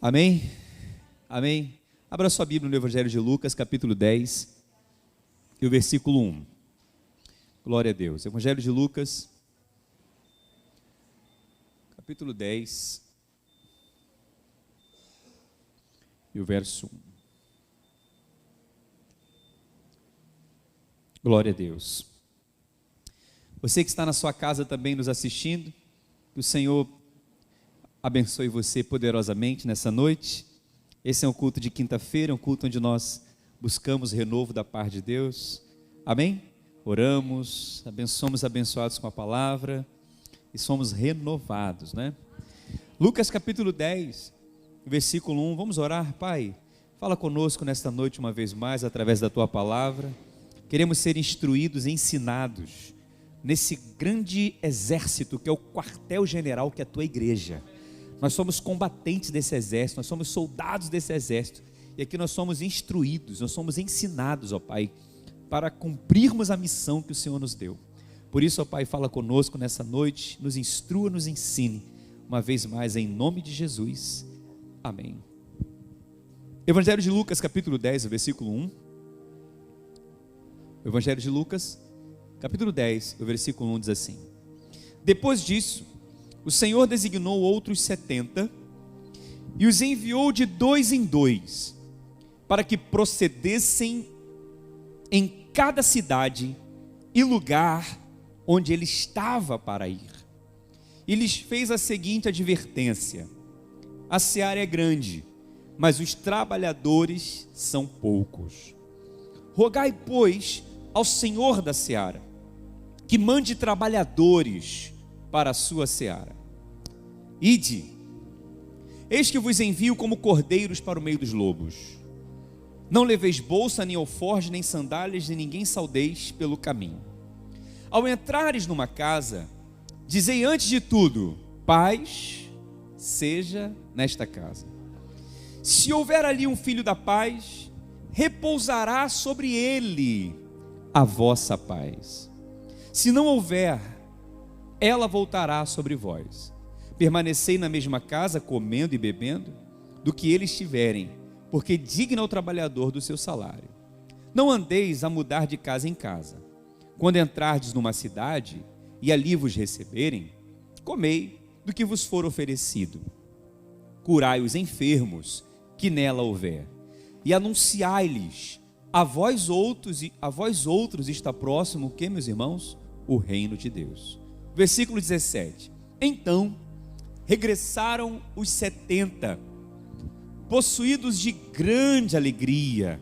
Amém? Amém? Abra sua Bíblia no Evangelho de Lucas, capítulo 10, e o versículo 1. Glória a Deus. Evangelho de Lucas, capítulo 10, e o verso 1. Glória a Deus. Você que está na sua casa também nos assistindo, que o Senhor abençoe você poderosamente nessa noite. Esse é um culto de quinta-feira, um culto onde nós buscamos renovo da parte de Deus. Amém? Oramos, somos abençoados com a palavra e somos renovados, né? Lucas capítulo 10, versículo 1, vamos orar. Pai, fala conosco nesta noite uma vez mais através da Tua palavra. Queremos ser instruídos, ensinados nesse grande exército que é o quartel-general, que é a Tua igreja. Nós somos combatentes desse exército, nós somos soldados desse exército, e aqui nós somos instruídos, nós somos ensinados, ó Pai, para cumprirmos a missão que o Senhor nos deu. Por isso, ó Pai, fala conosco nessa noite, nos instrua, nos ensine, uma vez mais, em nome de Jesus, amém. Evangelho de Lucas, capítulo 10, versículo 1. Evangelho de Lucas, capítulo 10, o versículo 1 diz assim: Depois disso, o Senhor designou outros 70 e os enviou de 2 em 2, para que procedessem em cada cidade e lugar onde ele estava para ir. E lhes fez a seguinte advertência: a seara é grande, mas os trabalhadores são poucos. Rogai, pois, ao Senhor da seara, que mande trabalhadores para a sua seara. Ide, eis que vos envio como cordeiros para o meio dos lobos. Não leveis bolsa, nem alforje, nem sandálias, nem ninguém saudeis pelo caminho. Ao entrares numa casa, dizei antes de tudo: paz seja nesta casa. Se houver ali um filho da paz, repousará sobre ele a vossa paz. Se não houver, ela voltará sobre vós. Permanecei na mesma casa, comendo e bebendo, do que eles tiverem, porque digno é o trabalhador do seu salário. Não andeis a mudar de casa em casa. Quando entrardes numa cidade, e ali vos receberem, comei do que vos for oferecido. Curai os enfermos, que nela houver, e anunciai-lhes: a vós outros está próximo o que, meus irmãos? O reino de Deus. Versículo 17. Então regressaram os 70, possuídos de grande alegria,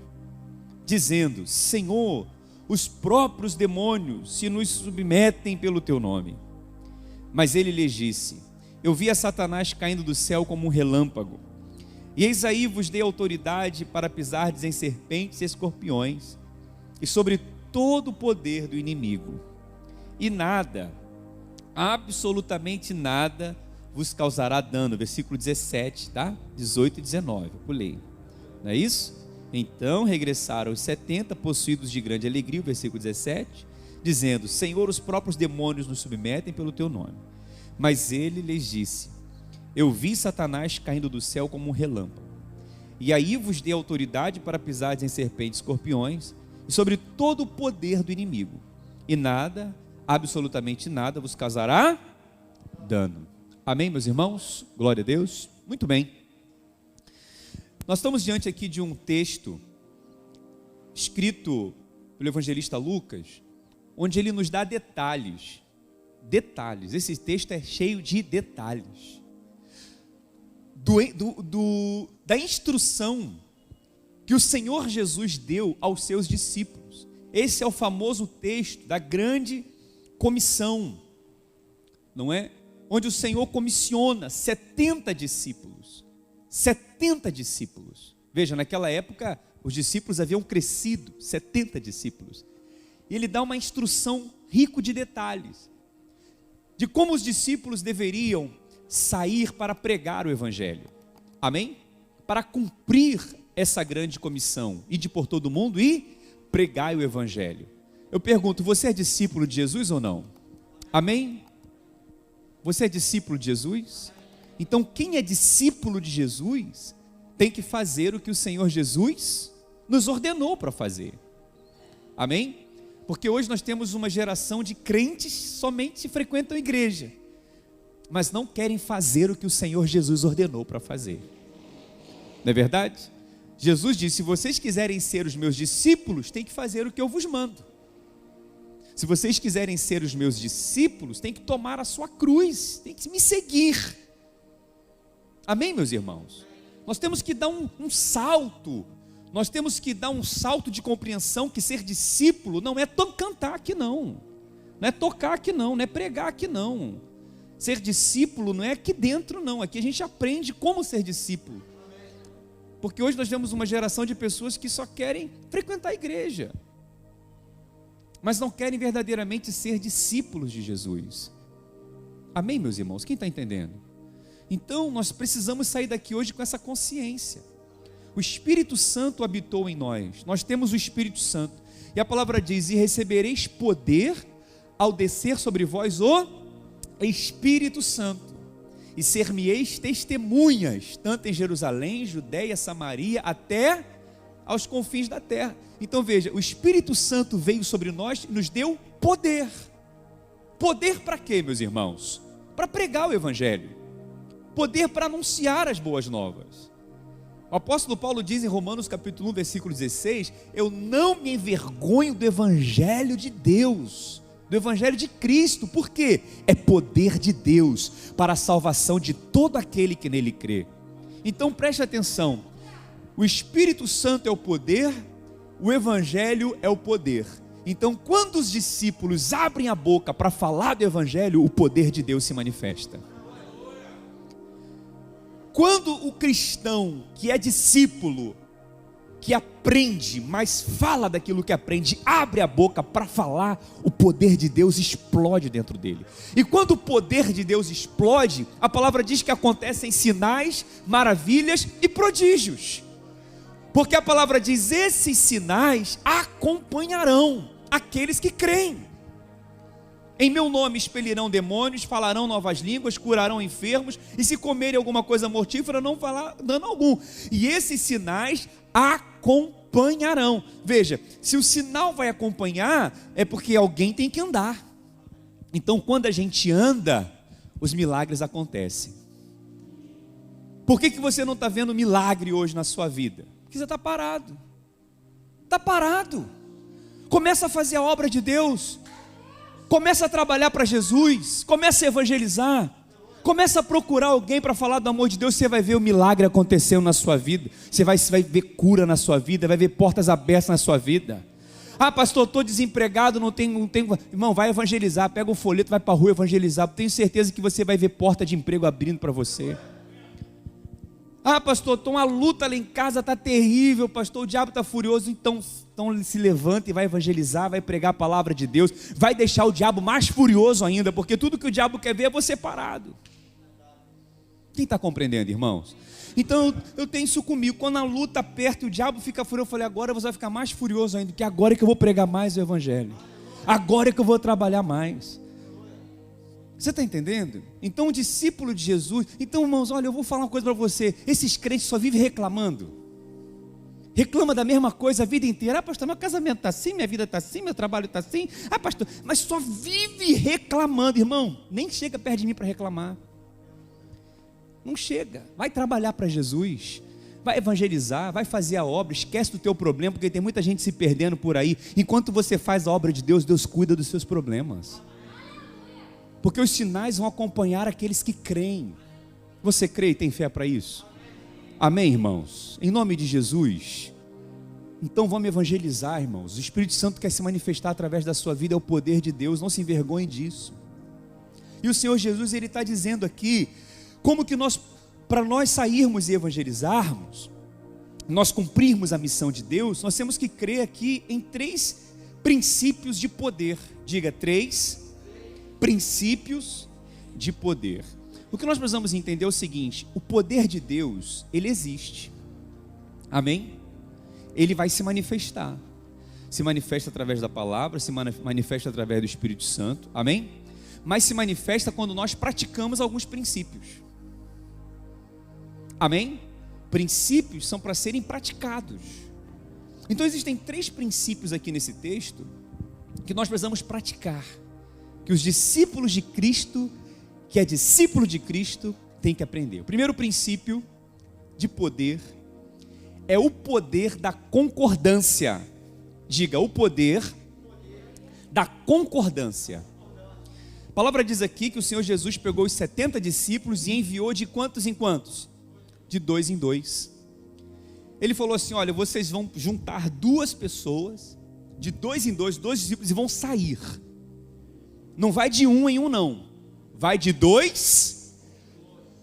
dizendo: Senhor, os próprios demônios se nos submetem pelo teu nome. Mas ele lhes disse: eu vi a Satanás caindo do céu como um relâmpago. E eis aí vos dei autoridade para pisardes em serpentes e escorpiões, e sobre todo o poder do inimigo. E nada, absolutamente nada, vos causará dano. Versículo 17, tá? 18 e 19, eu pulei. Não é isso? Então regressaram os 70, possuídos de grande alegria, o versículo 17, dizendo: Senhor, os próprios demônios nos submetem pelo teu nome. Mas ele lhes disse: eu vi Satanás caindo do céu como um relâmpago. E aí vos dei autoridade para pisardes em serpentes e escorpiões, e sobre todo o poder do inimigo. E nada, absolutamente nada, vos causará dano. Amém, meus irmãos? Glória a Deus. Muito bem. Nós estamos diante aqui de um texto escrito pelo evangelista Lucas, onde ele nos dá detalhes. Esse texto é cheio de detalhes da instrução que o Senhor Jesus deu aos seus discípulos. Esse é o famoso texto da grande comissão, não é? Onde o Senhor comissiona 70 discípulos. 70 discípulos. Veja, naquela época os discípulos haviam crescido, 70 discípulos. E ele dá uma instrução rica de detalhes, de como os discípulos deveriam sair para pregar o evangelho. Amém? Para cumprir essa grande comissão, ide por todo mundo e pregai o evangelho. Eu pergunto, você é discípulo de Jesus ou não? Amém? Você é discípulo de Jesus? Então, quem é discípulo de Jesus tem que fazer o que o Senhor Jesus nos ordenou para fazer. Amém? Porque hoje nós temos uma geração de crentes somente frequentam a igreja, mas não querem fazer o que o Senhor Jesus ordenou para fazer. Não é verdade? Jesus disse: se vocês quiserem ser os meus discípulos, tem que fazer o que eu vos mando. Se vocês quiserem ser os meus discípulos, tem que tomar a sua cruz, tem que me seguir. Amém, meus irmãos? Nós temos que dar um salto. Nós temos que dar um salto de compreensão que ser discípulo não é cantar aqui não. Não é tocar aqui não, não é pregar aqui não. Ser discípulo não é aqui dentro não. Aqui a gente aprende como ser discípulo. Porque hoje nós vemos uma geração de pessoas que só querem frequentar a igreja, mas não querem verdadeiramente ser discípulos de Jesus. Amém, meus irmãos? Quem está entendendo? Então nós precisamos sair daqui hoje com essa consciência. O Espírito Santo habitou em nós. Nós temos o Espírito Santo. E a palavra diz: e recebereis poder ao descer sobre vós o Espírito Santo. E ser-me-eis testemunhas, tanto em Jerusalém, Judeia, Samaria, até aos confins da terra. Então veja, o Espírito Santo veio sobre nós e nos deu poder. Poder para quê, meus irmãos? Para pregar o Evangelho. Poder para anunciar as boas novas. O apóstolo Paulo diz em Romanos capítulo 1, versículo 16: eu não me envergonho do Evangelho de Deus, do Evangelho de Cristo. Por quê? É poder de Deus para a salvação de todo aquele que nele crê. Então preste atenção, o Espírito Santo é o poder, o Evangelho é o poder. Então quando os discípulos abrem a boca para falar do Evangelho, o poder de Deus se manifesta. Quando o cristão que é discípulo, que aprende, mas fala daquilo que aprende, abre a boca para falar, o poder de Deus explode dentro dele. E quando o poder de Deus explode, a palavra diz que acontecem sinais, maravilhas e prodígios. Porque a palavra diz: esses sinais acompanharão aqueles que creem. Em meu nome expelirão demônios, falarão novas línguas, curarão enfermos, e se comerem alguma coisa mortífera, não fará dano algum. E esses sinais acompanharão. Veja, se o sinal vai acompanhar, é porque alguém tem que andar. Então, quando a gente anda, os milagres acontecem. Por que você não está vendo milagre hoje na sua vida? Porque você está parado. Está parado. Começa a fazer a obra de Deus. Começa a trabalhar para Jesus, começa a evangelizar, começa a procurar alguém para falar do amor de Deus. Você vai ver o milagre acontecendo na sua vida, você vai ver cura na sua vida, vai ver portas abertas na sua vida. Ah, pastor, estou desempregado, não tenho. Irmão, vai evangelizar, pega o folheto, vai para a rua evangelizar. Tenho certeza que você vai ver porta de emprego abrindo para você. Ah, pastor, uma luta lá em casa está terrível, pastor, o diabo está furioso. Então se levanta e vai evangelizar, vai pregar a palavra de Deus, vai deixar o diabo mais furioso ainda, porque tudo que o diabo quer ver é você parado. Quem está compreendendo, irmãos? Então eu tenho isso comigo, quando a luta aperta e o diabo fica furioso, eu falei: agora você vai ficar mais furioso ainda, porque agora é que eu vou pregar mais o Evangelho, agora é que eu vou trabalhar mais. Você está entendendo? Então o discípulo de Jesus, então irmãos, olha, eu vou falar uma coisa para você, esses crentes só vivem reclamando, reclama da mesma coisa a vida inteira. Ah, pastor, meu casamento está assim, minha vida está assim, meu trabalho está assim. Ah, pastor, mas só vive reclamando. Irmão, nem chega perto de mim para reclamar, não chega. Vai trabalhar para Jesus, vai evangelizar, vai fazer a obra, esquece do teu problema, porque tem muita gente se perdendo por aí. Enquanto você faz a obra de Deus, Deus cuida dos seus problemas, porque os sinais vão acompanhar aqueles que creem. Você crê e tem fé para isso? Amém, irmãos? Em nome de Jesus. Então vamos evangelizar, irmãos. O Espírito Santo quer se manifestar através da sua vida, é o poder de Deus, não se envergonhe disso. E o Senhor Jesus, Ele está dizendo aqui, como que para nós sairmos e evangelizarmos, nós cumprirmos a missão de Deus, nós temos que crer aqui em 3 princípios de poder. Diga, 3 princípios de poder. O que nós precisamos entender é o seguinte: o poder de Deus, ele existe, amém? Ele vai se manifestar, se manifesta através da palavra, se manifesta através do Espírito Santo, amém? Mas se manifesta quando nós praticamos alguns princípios. Amém? Princípios são para serem praticados. Então existem 3 princípios aqui nesse texto que nós precisamos praticar, que os discípulos de Cristo, que é discípulo de Cristo, tem que aprender. O primeiro princípio de poder é o poder da concordância. Diga, o poder da concordância. A palavra diz aqui que o Senhor Jesus pegou os 70 discípulos e enviou de quantos em quantos? De 2 em 2. Ele falou assim: olha, vocês vão juntar 2 pessoas, de 2 em 2, 2 discípulos, e vão sair. Não vai de 1 em 1 não, vai de 2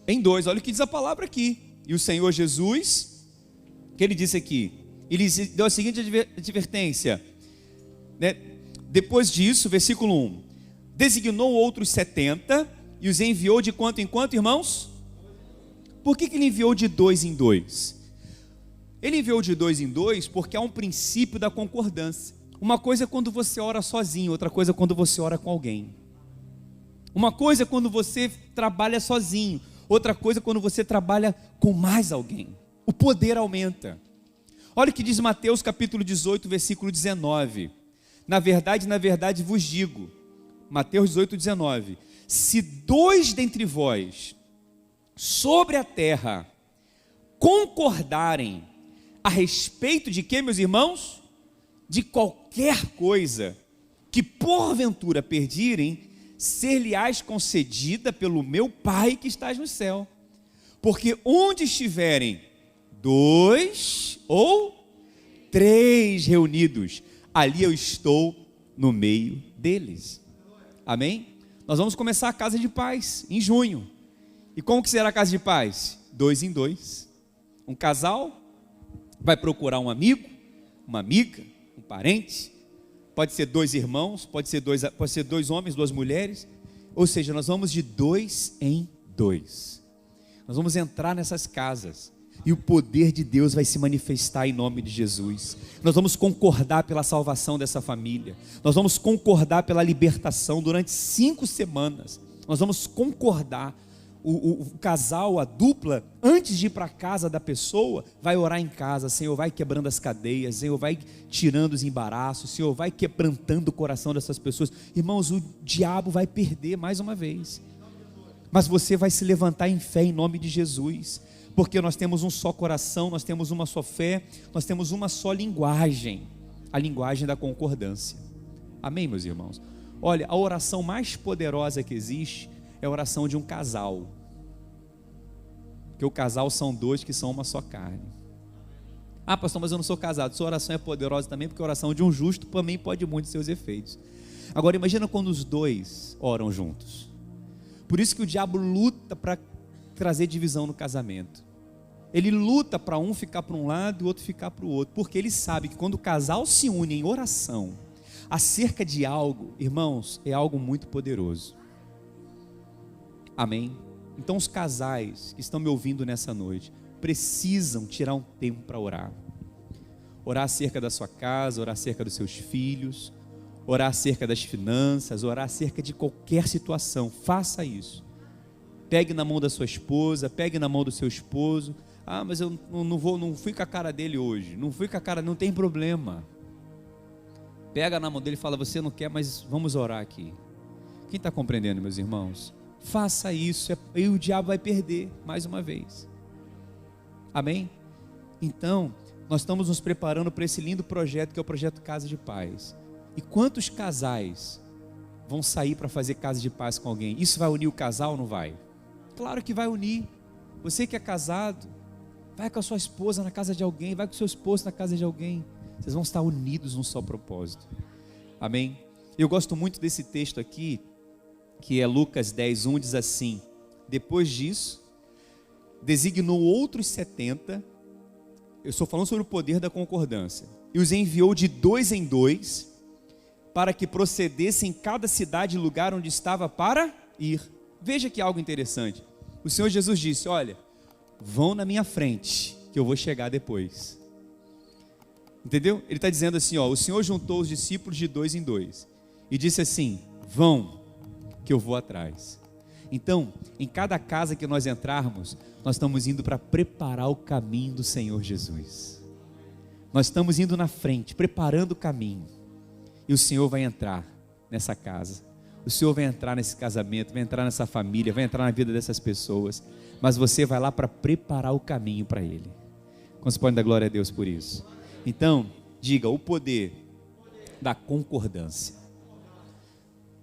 em 2. Olha o que diz a palavra aqui. E o Senhor Jesus, o que ele disse aqui? Ele deu a seguinte advertência, né? Depois disso, versículo 1: designou outros 70 e os enviou de quanto em quanto, irmãos? Por que ele enviou de 2 em 2? Ele enviou de 2 em 2 porque há um princípio da concordância. Uma coisa é quando você ora sozinho, outra coisa é quando você ora com alguém. Uma coisa é quando você trabalha sozinho, outra coisa é quando você trabalha com mais alguém. O poder aumenta. Olha o que diz Mateus capítulo 18, versículo 19. Na verdade vos digo, Mateus 18, 19: se 2 dentre vós sobre a terra concordarem a respeito de quê, meus irmãos? De qualquer coisa que porventura pedirem, ser-lhe-ás concedida pelo meu Pai que estás no céu. Porque onde estiverem 2 ou 3 reunidos, ali eu estou no meio deles. Amém? Nós vamos começar a Casa de Paz em junho. E como que será a Casa de Paz? 2 em 2. Um casal vai procurar um amigo, uma amiga, um parente. Pode ser 2 irmãos, pode ser 2 homens, 2 mulheres. Ou seja, nós vamos de 2 em 2. Nós vamos entrar nessas casas e o poder de Deus vai se manifestar em nome de Jesus. Nós vamos concordar pela salvação dessa família. Nós vamos concordar pela libertação durante 5 semanas. Nós vamos concordar. O casal, a dupla, antes de ir para a casa da pessoa, vai orar em casa. Senhor, vai quebrando as cadeias, Senhor, vai tirando os embaraços, Senhor, vai quebrantando o coração dessas pessoas. Irmãos, o diabo vai perder mais uma vez, mas você vai se levantar em fé em nome de Jesus, porque nós temos um só coração, nós temos uma só fé, nós temos uma só linguagem, a linguagem da concordância. Amém, meus irmãos? Olha, a oração mais poderosa que existe é a oração de um casal, porque o casal são 2 que são uma só carne. Ah, pastor, mas eu não sou casado. Sua oração é poderosa também, porque a oração de um justo também pode muito seus efeitos. Agora imagina quando os 2 oram juntos. Por isso que o diabo luta para trazer divisão no casamento. Ele luta para um ficar para um lado e o outro ficar para o outro, porque ele sabe que quando o casal se une em oração acerca de algo, irmãos, é algo muito poderoso. Amém? Então os casais que estão me ouvindo nessa noite precisam tirar um tempo para orar. Orar acerca da sua casa, orar acerca dos seus filhos, orar acerca das finanças, orar acerca de qualquer situação. Faça isso. Pegue na mão da sua esposa, pegue na mão do seu esposo. Ah, mas eu não fui com a cara dele hoje. Não fui com a cara, não tem problema. Pega na mão dele e fala: você não quer, mas vamos orar aqui. Quem está compreendendo, meus irmãos? Faça isso e o diabo vai perder mais uma vez. Amém? Então, nós estamos nos preparando para esse lindo projeto que é o projeto Casa de Paz. E quantos casais vão sair para fazer Casa de Paz com alguém? Isso vai unir o casal ou não vai? Claro que vai unir. Você que é casado, vai com a sua esposa na casa de alguém, vai com o seu esposo na casa de alguém. Vocês vão estar unidos num só propósito. Amém? Eu gosto muito desse texto aqui, que é Lucas 10, 1, diz assim: depois disso, designou outros 70, eu estou falando sobre o poder da concordância, e os enviou de 2 em 2, para que procedessem em cada cidade e lugar onde estava para ir. Veja que algo interessante. O Senhor Jesus disse: olha, vão na minha frente, que eu vou chegar depois. Entendeu? Ele está dizendo assim, ó, o Senhor juntou os discípulos de 2 em 2, e disse assim: vão, que eu vou atrás. Então, em cada casa que nós entrarmos, nós estamos indo para preparar o caminho do Senhor Jesus. Nós estamos indo na frente, preparando o caminho. E o Senhor vai entrar nessa casa. O Senhor vai entrar nesse casamento, vai entrar nessa família, vai entrar na vida dessas pessoas. Mas você vai lá para preparar o caminho para Ele. Quantos podem dar glória a Deus por isso? Então, diga, o poder da concordância.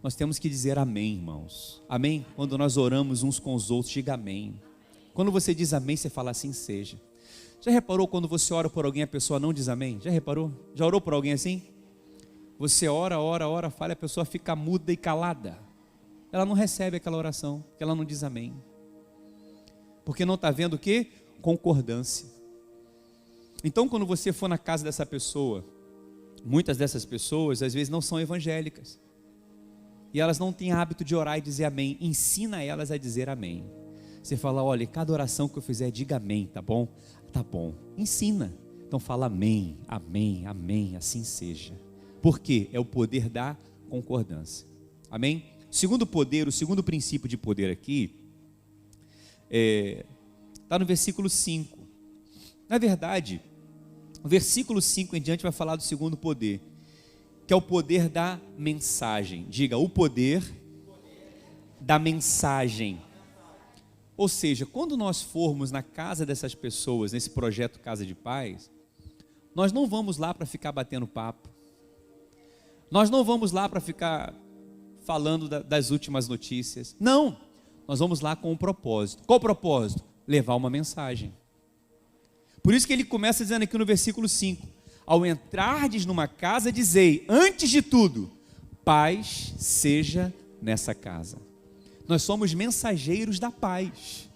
Nós temos que dizer amém, irmãos. Amém? Quando nós oramos uns com os outros, diga amém. Quando você diz amém, você fala assim seja. Já reparou quando você ora por alguém, a pessoa não diz amém? Já reparou? Já orou por alguém assim? Você ora, fala, a pessoa fica muda e calada. Ela não recebe aquela oração, porque ela não diz amém. Porque não está vendo o quê? Concordância. Então, quando você for na casa dessa pessoa, muitas dessas pessoas, às vezes, não são evangélicas. E elas não têm hábito de orar e dizer amém. Ensina elas a dizer amém. Você fala, olha, cada oração que eu fizer, diga amém, tá bom? Tá bom. Ensina. Então fala amém, amém, amém, assim seja. Por quê? É o poder da concordância. Amém? Segundo poder, o segundo princípio de poder aqui, está no versículo 5. Na verdade, o versículo 5 em diante vai falar do segundo poder, que é o poder da mensagem. Diga, o poder da mensagem. Ou seja, quando nós formos na casa dessas pessoas, nesse projeto Casa de Paz, nós não vamos lá para ficar batendo papo. Nós não vamos lá para ficar falando das últimas notícias. Não, nós vamos lá com um propósito. Qual o propósito? Levar uma mensagem. Por isso que ele começa dizendo aqui no versículo 5, ao entrardes numa casa, dizei, antes de tudo, paz seja nessa casa. Nós somos mensageiros da paz,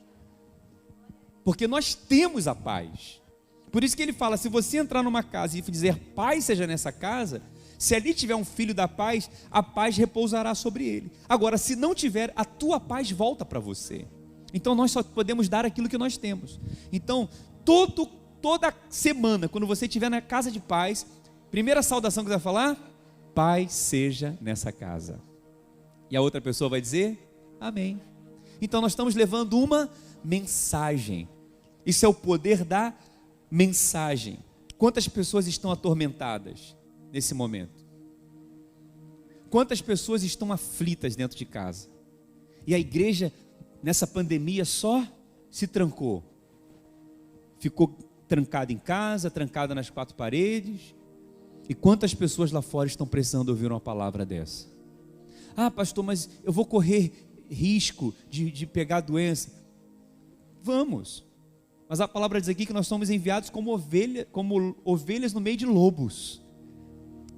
porque nós temos a paz. Por isso que ele fala, se você entrar numa casa e dizer, paz seja nessa casa, se ali tiver um filho da paz, a paz repousará sobre ele. Agora, se não tiver, a tua paz volta para você. Então nós só podemos dar aquilo que nós temos. Então, toda semana, quando você estiver na casa de paz, primeira saudação que você vai falar, paz seja nessa casa. E a outra pessoa vai dizer, amém. Então nós estamos levando uma mensagem. Isso é o poder da mensagem. Quantas pessoas estão atormentadas nesse momento? Quantas pessoas estão aflitas dentro de casa? E a igreja, nessa pandemia, só se trancou. Ficou trancada em casa, trancada nas quatro paredes. E quantas pessoas lá fora estão precisando ouvir uma palavra dessa? Ah, pastor, mas eu vou correr risco de pegar doença. Vamos. Mas a palavra diz aqui que nós somos enviados como ovelhas no meio de lobos.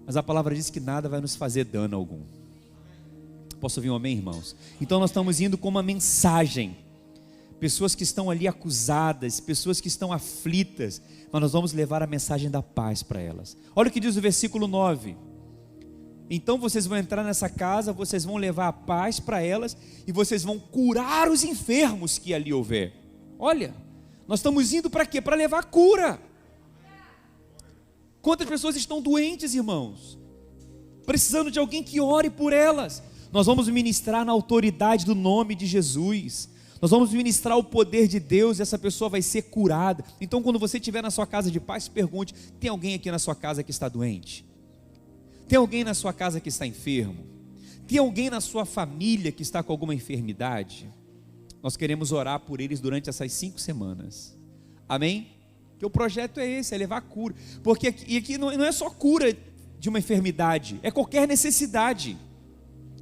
Mas a palavra diz que nada vai nos fazer dano algum. Posso ouvir um amém, irmãos? Então nós estamos indo com uma mensagem. Pessoas que estão ali acusadas, pessoas que estão aflitas, mas nós vamos levar a mensagem da paz para elas. Olha o que diz o versículo 9. Então vocês vão entrar nessa casa, vocês vão levar a paz para elas e vocês vão curar os enfermos que ali houver. Olha, nós estamos indo para quê? Para levar cura. Quantas pessoas estão doentes, irmãos? Precisando de alguém que ore por elas. Nós vamos ministrar na autoridade do nome de Jesus. Nós vamos ministrar o poder de Deus e essa pessoa vai ser curada. Então quando você estiver na sua casa de paz, pergunte, tem alguém aqui na sua casa que está doente? Tem alguém na sua casa que está enfermo? Tem alguém na sua família que está com alguma enfermidade? Nós queremos orar por eles durante essas 5 semanas. Amém? Porque o projeto é esse, é levar cura. Porque aqui não é só cura de uma enfermidade, é qualquer necessidade.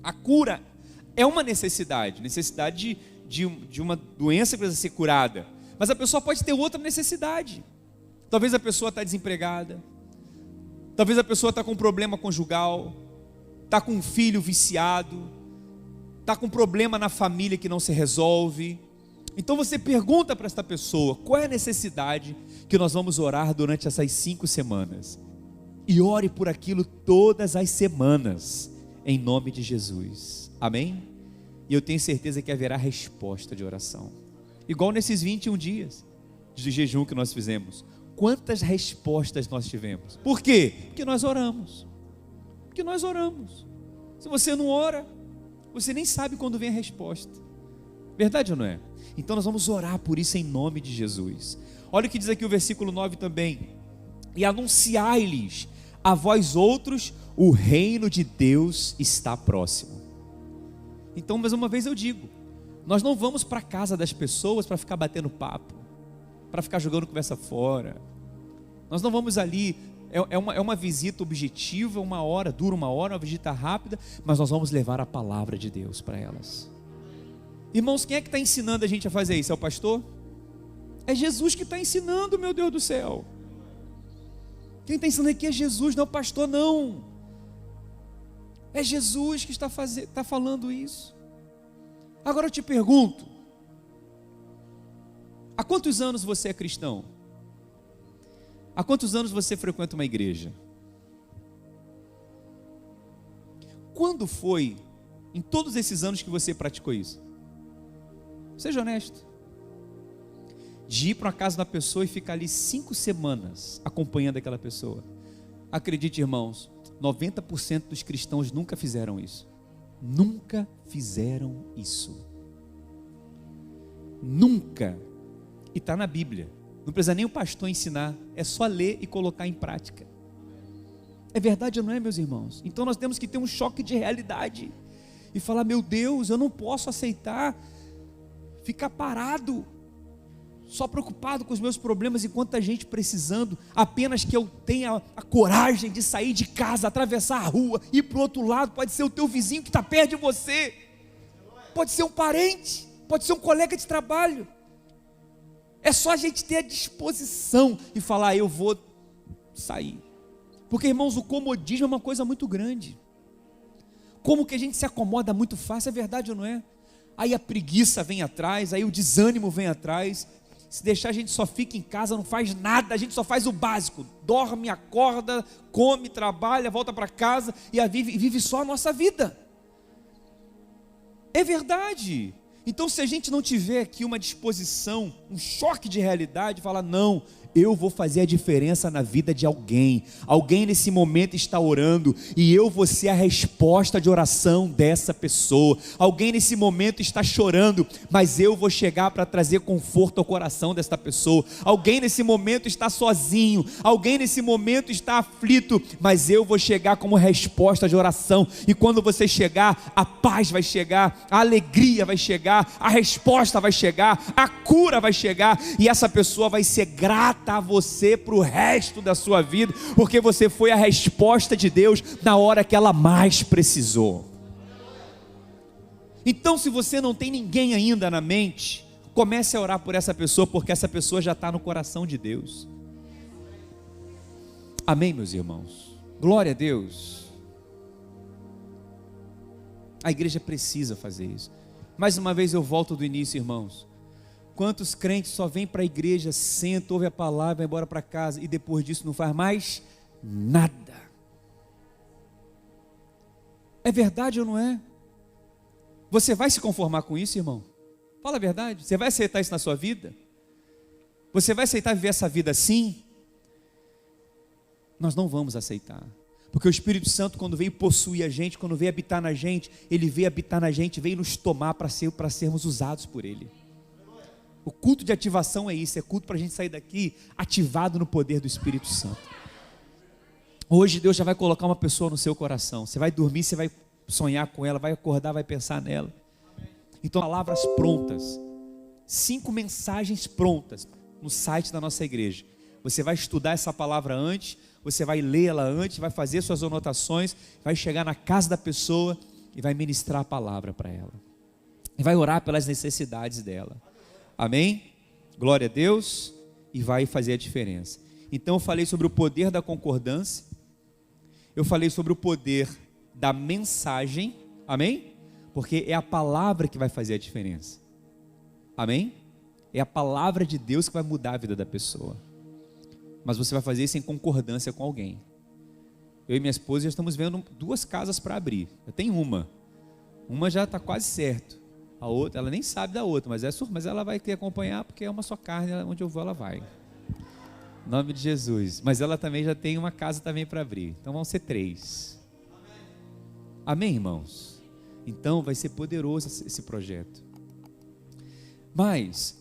A cura é uma necessidade de uma doença que precisa ser curada. Mas a pessoa pode ter outra necessidade. Talvez a pessoa está desempregada. Talvez a pessoa está com um problema conjugal, está com um filho viciado, está com um problema na família que não se resolve. Então você pergunta para esta pessoa, qual é a necessidade que nós vamos orar durante essas 5 semanas? E ore por aquilo todas as semanas, em nome de Jesus. Amém? E eu tenho certeza que haverá resposta de oração. Igual nesses 21 dias de jejum que nós fizemos. Quantas respostas nós tivemos? Por quê? Porque nós oramos. Porque nós oramos. Se você não ora, você nem sabe quando vem a resposta. Verdade ou não é? Então nós vamos orar por isso em nome de Jesus. Olha o que diz aqui o versículo 9 também: e anunciai-lhes a vós outros, o reino de Deus está próximo. Então, mais uma vez eu digo, nós não vamos para a casa das pessoas para ficar batendo papo, para ficar jogando conversa fora. Nós não vamos ali, é uma visita objetiva, dura uma hora, uma visita rápida, mas nós vamos levar a palavra de Deus para elas. Irmãos, quem é que está ensinando a gente a fazer isso? É o pastor? É Jesus que está ensinando, meu Deus do céu. Quem está ensinando aqui é Jesus, não é o pastor, não. É Jesus que está falando isso. Agora eu te pergunto, há quantos anos você é cristão? Há quantos anos você frequenta uma igreja? Quando foi, em todos esses anos que você praticou isso? Seja honesto. De ir para a casa da pessoa e ficar ali 5 semanas acompanhando aquela pessoa. Acredite, irmãos, 90% dos cristãos nunca fizeram isso. Nunca fizeram isso. Nunca. E está na Bíblia. Não precisa nem o pastor ensinar, é só ler e colocar em prática. É verdade ou não é, meus irmãos? Então nós temos que ter um choque de realidade e falar: meu Deus, eu não posso aceitar ficar parado, só preocupado com os meus problemas, e quanta gente precisando, apenas que eu tenha a coragem de sair de casa, atravessar a rua, ir para o outro lado. Pode ser o teu vizinho que está perto de você, pode ser um parente, pode ser um colega de trabalho. É só a gente ter a disposição e falar: eu vou sair. Porque, irmãos, o comodismo é uma coisa muito grande. Como que a gente se acomoda muito fácil, é verdade ou não é? Aí a preguiça vem atrás, aí o desânimo vem atrás. Se deixar, a gente só fica em casa, não faz nada, a gente só faz o básico: dorme, acorda, come, trabalha, volta para casa e vive só a nossa vida. É verdade. Então, se a gente não tiver aqui uma disposição, um choque de realidade, falar: não, eu vou fazer a diferença na vida de alguém. Alguém nesse momento está orando e eu vou ser a resposta de oração dessa pessoa. Alguém nesse momento está chorando, mas eu vou chegar para trazer conforto ao coração desta pessoa. Alguém nesse momento está sozinho, alguém nesse momento está aflito, mas eu vou chegar como resposta de oração. E quando você chegar, a paz vai chegar, a alegria vai chegar, a resposta vai chegar, a cura vai chegar, e essa pessoa vai ser grata a você para o resto da sua vida, porque você foi a resposta de Deus na hora que ela mais precisou. Então, se você não tem ninguém ainda na mente, comece a orar por essa pessoa, porque essa pessoa já está no coração de Deus. Amém, meus irmãos? Glória a Deus. A igreja precisa fazer isso. Mais uma vez eu volto do início, irmãos. Quantos crentes só vêm para a igreja, senta, ouve a palavra, vai embora para casa e depois disso não faz mais nada? É verdade ou não é? Você vai se conformar com isso, irmão? Fala a verdade. Você vai aceitar isso na sua vida? Você vai aceitar viver essa vida assim? Nós não vamos aceitar. Porque o Espírito Santo, quando veio possuir a gente, quando veio habitar na gente, ele veio habitar na gente, veio nos tomar para sermos usados por ele. O culto de ativação é isso, é culto para a gente sair daqui ativado no poder do Espírito Santo. Hoje Deus já vai colocar uma pessoa no seu coração. Você vai dormir, você vai sonhar com ela, vai acordar, vai pensar nela. Então, palavras prontas, 5 mensagens prontas no site da nossa igreja. Você vai estudar essa palavra antes, você vai ler ela antes, vai fazer suas anotações, vai chegar na casa da pessoa e vai ministrar a palavra para ela. E vai orar pelas necessidades dela. Amém? Glória a Deus. E vai fazer a diferença. Então eu falei sobre o poder da concordância. Eu falei sobre o poder da mensagem. Amém? Porque é a palavra que vai fazer a diferença. Amém? É a palavra de Deus que vai mudar a vida da pessoa. Mas você vai fazer isso em concordância com alguém. Eu e minha esposa já estamos vendo 2 casas para abrir. Eu tenho uma. Uma já está quase certo. A outra, ela nem sabe da outra, mas ela vai querer acompanhar, porque é uma só carne, onde eu vou ela vai. Em nome de Jesus. Mas ela também já tem uma casa também para abrir. Então vão ser 3. Amém, irmãos? Então vai ser poderoso esse projeto. Mas,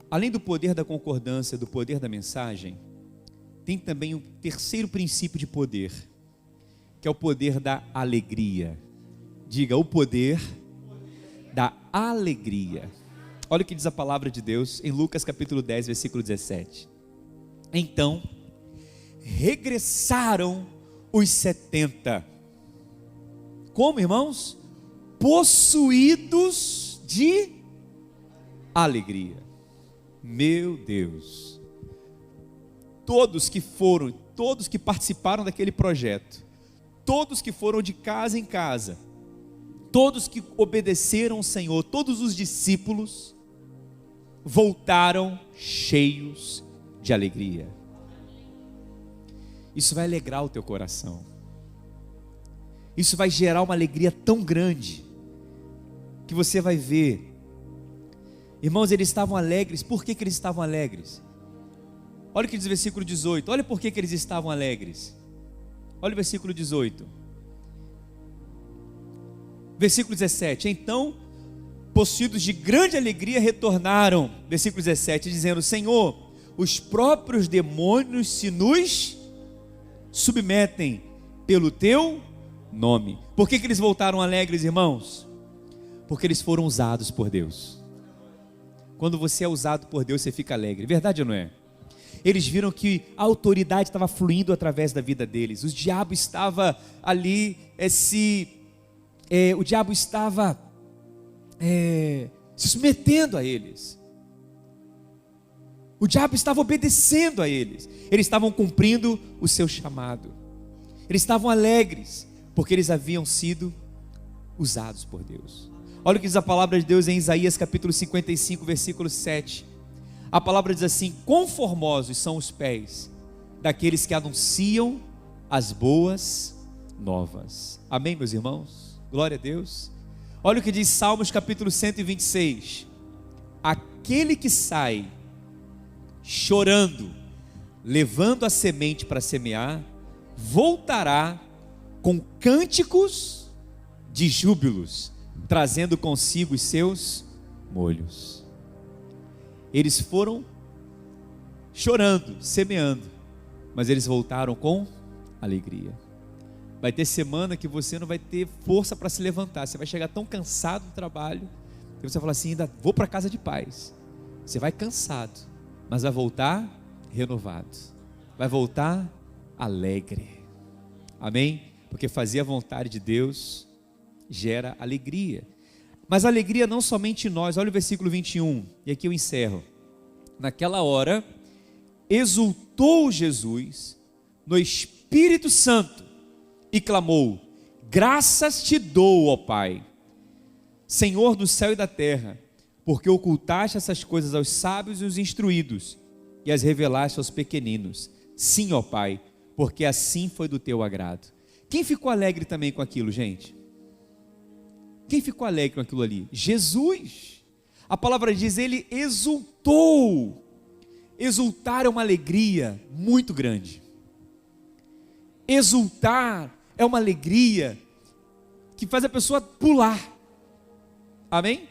além do poder da concordância, do poder da mensagem, tem também um terceiro princípio de poder, que é o poder da alegria. Diga, o poder da alegria. Olha o que diz a palavra de Deus em Lucas capítulo 10, versículo 17. Então, regressaram os 70. Como, irmãos? Possuídos de alegria. Meu Deus. Todos que participaram daquele projeto, todos que foram de casa em casa, todos que obedeceram ao Senhor, todos os discípulos, voltaram cheios de alegria. Isso vai alegrar o teu coração. Isso vai gerar uma alegria tão grande, que você vai ver. Irmãos, eles estavam alegres. Por que eles estavam alegres? Olha o que diz o versículo 18. Olha por que eles estavam alegres. Olha o versículo 18. Versículo 17. Então, possuídos de grande alegria, retornaram. Versículo 17, dizendo: Senhor, os próprios demônios se nos submetem pelo teu nome. Por que eles voltaram alegres, irmãos? Porque eles foram usados por Deus. Quando você é usado por Deus, você fica alegre. Verdade ou não é? Eles viram que a autoridade estava fluindo através da vida deles. O diabo estava ali, o diabo estava se submetendo a eles. O diabo estava obedecendo a eles. Eles estavam cumprindo o seu chamado. Eles estavam alegres, porque eles haviam sido usados por Deus. Olha o que diz a palavra de Deus em Isaías capítulo 55, versículo 7. A palavra diz assim: conformosos são os pés daqueles que anunciam as boas novas. Amém, meus irmãos? Glória a Deus. Olha o que diz Salmos capítulo 126. Aquele que sai chorando, levando a semente para semear, voltará com cânticos de júbilos, trazendo consigo os seus molhos. Eles foram chorando, semeando, mas eles voltaram com alegria. Vai ter semana que você não vai ter força para se levantar. Você vai chegar tão cansado do trabalho, que você vai falar assim: ainda vou para casa de paz. Você vai cansado, mas vai voltar renovado. Vai voltar alegre. Amém? Porque fazer a vontade de Deus gera alegria. Mas alegria não somente em nós. Olha o versículo 21, e aqui eu encerro. Naquela hora, exultou Jesus no Espírito Santo e clamou: graças te dou, ó Pai, Senhor do céu e da terra, porque ocultaste essas coisas aos sábios e os instruídos, e as revelaste aos pequeninos. Sim, ó Pai, porque assim foi do teu agrado. Quem ficou alegre também com aquilo, gente? Quem ficou alegre com aquilo ali? Jesus. A palavra diz, ele exultou. Exultar é uma alegria muito grande. Exultar é uma alegria que faz a pessoa pular. Amém?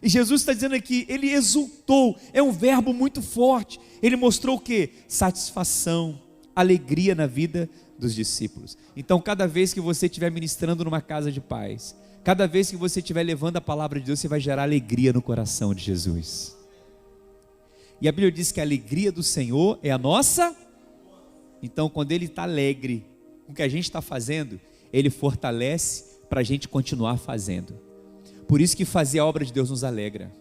E Jesus está dizendo aqui, ele exultou. É um verbo muito forte. Ele mostrou o quê? Satisfação, alegria na vida dos discípulos. Então, cada vez que você estiver ministrando numa casa de paz, cada vez que você estiver levando a palavra de Deus, você vai gerar alegria no coração de Jesus. E a Bíblia diz que a alegria do Senhor é a nossa. Então, quando Ele está alegre com o que a gente está fazendo, Ele fortalece para a gente continuar fazendo. Por isso que fazer a obra de Deus nos alegra.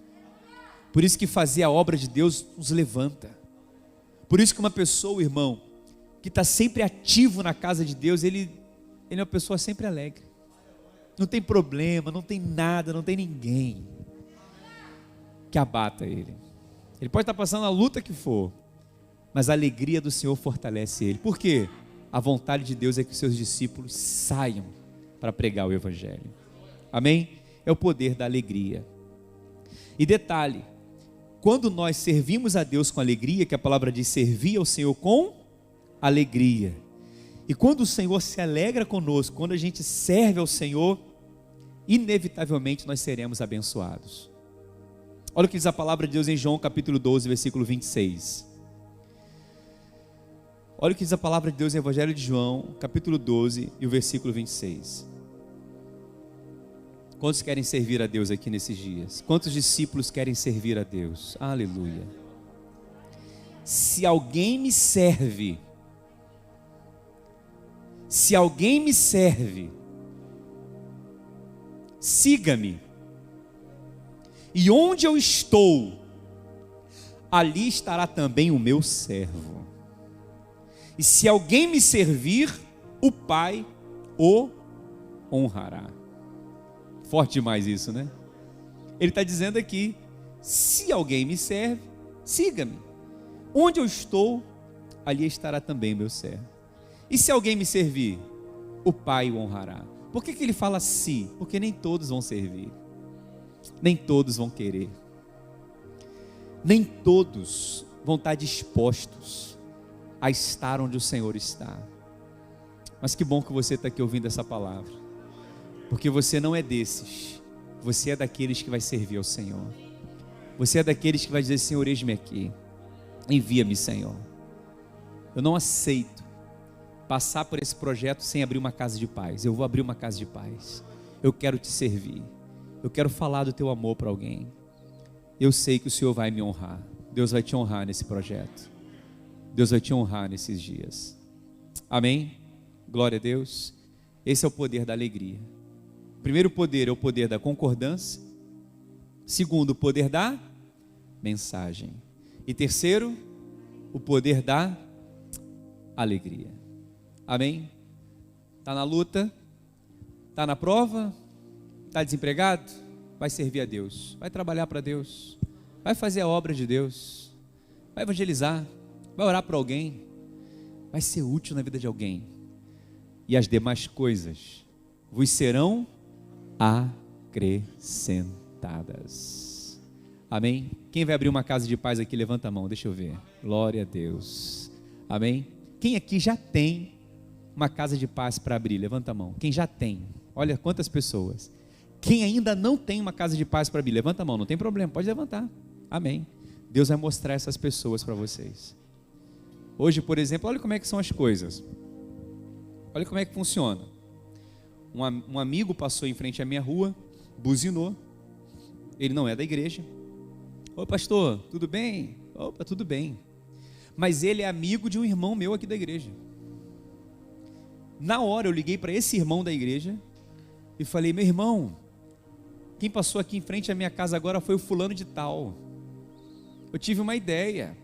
Por isso que fazer a obra de Deus nos levanta. Por isso que uma pessoa, irmão, que está sempre ativo na casa de Deus, ele é uma pessoa sempre alegre. Não tem problema, não tem nada, não tem ninguém que abata ele. Ele pode estar passando a luta que for, mas a alegria do Senhor fortalece ele. Por quê? A vontade de Deus é que os seus discípulos saiam para pregar o Evangelho. Amém? É o poder da alegria. E detalhe, quando nós servimos a Deus com alegria, que a palavra diz servir ao Senhor com alegria. E quando o Senhor se alegra conosco, quando a gente serve ao Senhor, inevitavelmente nós seremos abençoados. Olha o que diz a palavra de Deus em João capítulo 12, versículo 26. Olha o que diz a palavra de Deus em Evangelho de João, capítulo 12 e o versículo 26. Quantos querem servir a Deus aqui nesses dias? Quantos discípulos querem servir a Deus? Aleluia. Se alguém me serve, siga-me. E onde eu estou, ali estará também o meu servo. E se alguém me servir, o Pai o honrará. Forte demais isso, né? Ele está dizendo aqui: se alguém me serve, siga-me. Onde eu estou, ali estará também o meu servo. E se alguém me servir, o Pai o honrará. Por que ele fala se? Porque nem todos vão servir. Nem todos vão querer. Nem todos vão estar dispostos a estar onde o Senhor está. Mas que bom que você está aqui ouvindo essa palavra, porque você não é desses. Você é daqueles que vai servir ao Senhor. Você é daqueles que vai dizer: Senhor, eis-me aqui, envia-me, Senhor. Eu não aceito passar por esse projeto sem abrir uma casa de paz. Eu vou abrir uma casa de paz. Eu quero te servir. Eu quero falar do teu amor para alguém. Eu sei que o Senhor vai me honrar. Deus vai te honrar nesse projeto. Deus vai te honrar nesses dias. Amém? Glória a Deus. Esse é o poder da alegria. O primeiro poder é o poder da concordância. Segundo, o poder da mensagem. E terceiro, o poder da alegria. Amém? Está na luta? Está na prova? Está desempregado? Vai servir a Deus. Vai trabalhar para Deus. Vai fazer a obra de Deus. Vai evangelizar. Vai orar para alguém. Vai ser útil na vida de alguém. E as demais coisas vos serão acrescentadas. Amém? Quem vai abrir uma casa de paz aqui, levanta a mão, deixa eu ver. Glória a Deus. Amém? Quem aqui já tem uma casa de paz para abrir? Levanta a mão. Quem já tem? Olha quantas pessoas. Quem ainda não tem uma casa de paz para abrir? Levanta a mão, não tem problema, pode levantar. Amém? Deus vai mostrar essas pessoas para vocês. Hoje, por exemplo, olha como é que são as coisas. Olha como é que funciona. Um amigo passou em frente à minha rua, buzinou. Ele não é da igreja. Oi, pastor, tudo bem? Opa, tudo bem. Mas ele é amigo de um irmão meu aqui da igreja. Na hora eu liguei para esse irmão da igreja e falei: meu irmão, quem passou aqui em frente à minha casa agora foi o fulano de tal. Eu tive uma ideia.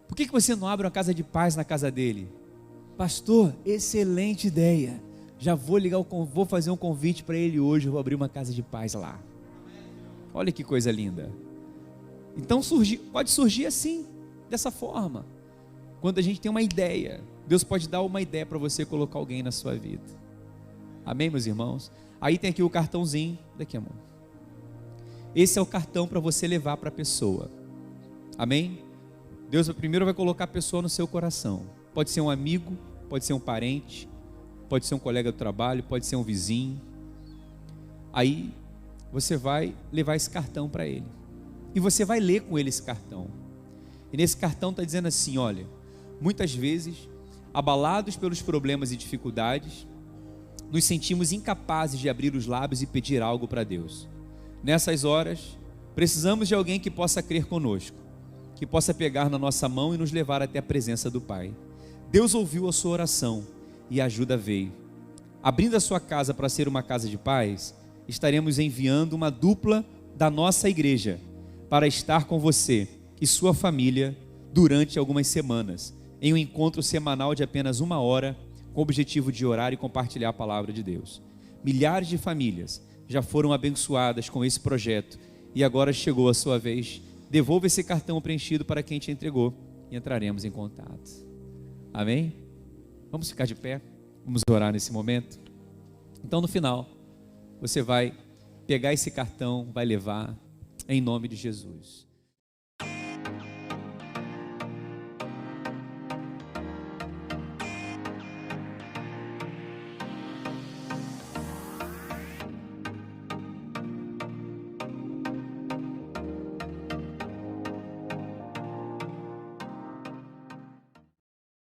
Por que você não abre uma casa de paz na casa dele? Pastor, excelente ideia. Já vou ligar, vou fazer um convite para ele hoje. Eu vou abrir uma casa de paz lá. Olha que coisa linda. Então pode surgir assim, dessa forma. Quando a gente tem uma ideia, Deus pode dar uma ideia para você colocar alguém na sua vida. Amém, meus irmãos? Aí tem aqui o cartãozinho. Daqui, amor. Esse é o cartão para você levar para a pessoa. Amém? Deus primeiro vai colocar a pessoa no seu coração. Pode ser um amigo, pode ser um parente, pode ser um colega do trabalho, pode ser um vizinho. Aí você vai levar esse cartão para ele. E você vai ler com ele esse cartão. E nesse cartão está dizendo assim: olha, muitas vezes, abalados pelos problemas e dificuldades, nos sentimos incapazes de abrir os lábios e pedir algo para Deus. Nessas horas, precisamos de alguém que possa crer conosco, que possa pegar na nossa mão e nos levar até a presença do Pai. Deus ouviu a sua oração e a ajuda veio. Abrindo a sua casa para ser uma casa de paz, estaremos enviando uma dupla da nossa igreja para estar com você e sua família durante algumas semanas, em um encontro semanal de apenas 1 hora, com o objetivo de orar e compartilhar a palavra de Deus. Milhares de famílias já foram abençoadas com esse projeto e agora chegou a sua vez. Devolva esse cartão preenchido para quem te entregou e entraremos em contato. Amém? Vamos ficar de pé, vamos orar nesse momento. Então no final, você vai pegar esse cartão, vai levar em nome de Jesus.